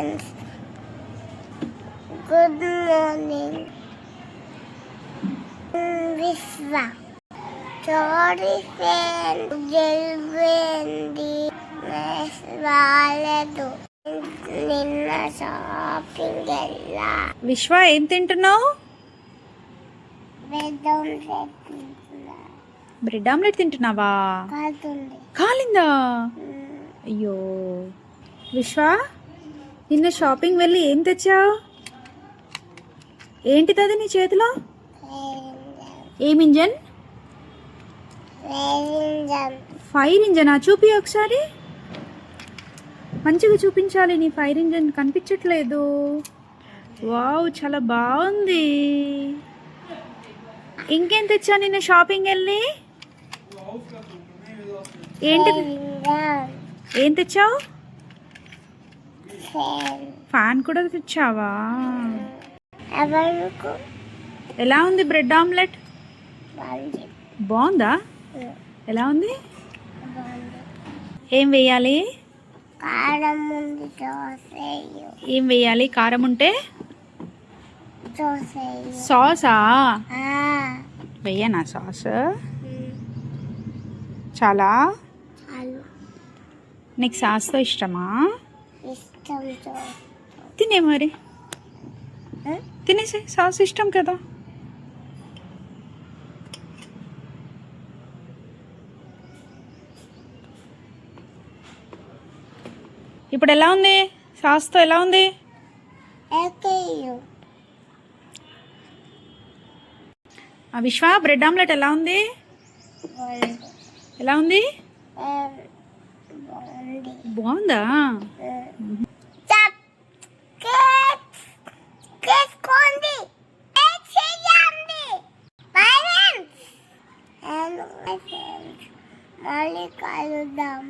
friends. Good morning. Vishwa. Sorry friend. గెలిపోయింది maths రాలేదు. నిన్న షాపింగ్ వెళ్ళా. విశ్వ ఏం తింటున్నావు? బ్రెడ్ ఆమ్లెట్ తింటున్నావా? కాలిందా? అయ్యో విశ్వ, నిన్న షాపింగ్ వెళ్ళి ఏం తెచ్చావు? ఏంటిది నీ చేతిలో? ఏం ఇంజన్? ఫైర్ ఇంజనా? చూపి ఒకసారి, మంచిగా చూపించాలి. నీ ఫైర్ ఇంజన్ కనిపించట్లేదు. వావ్, చాలా బాగుంది. ఇంకేం తెచ్చా నిన్న షాపింగ్ వెళ్ళి? ఏంటిది? ఏం తెచ్చావు? ఫ్యాన్ కూడా తెచ్చావా? ఎలా ఉంది బ్రెడ్ ఆమ్లెట్? బాగుందా? ఎలా ఉంది? ఏం వేయాలి? ఏం వేయాలి? కారం ఉంటే సాసా? వెయ్యనా సాస్? చాలా? నీకు సాస్తో ఇష్టమా? తినే మరి, తినేసి. సాస్ ఇష్టం కదా. ఇప్పుడు ఎలా ఉంది? సాస్తో ఎలా ఉంది? విశ్వ, బ్రెడ్ ఆమ్లెట్ ఎలా ఉంది? ఎలా ఉంది? బాగుందా? మళ్ళీ కలుద్దాం.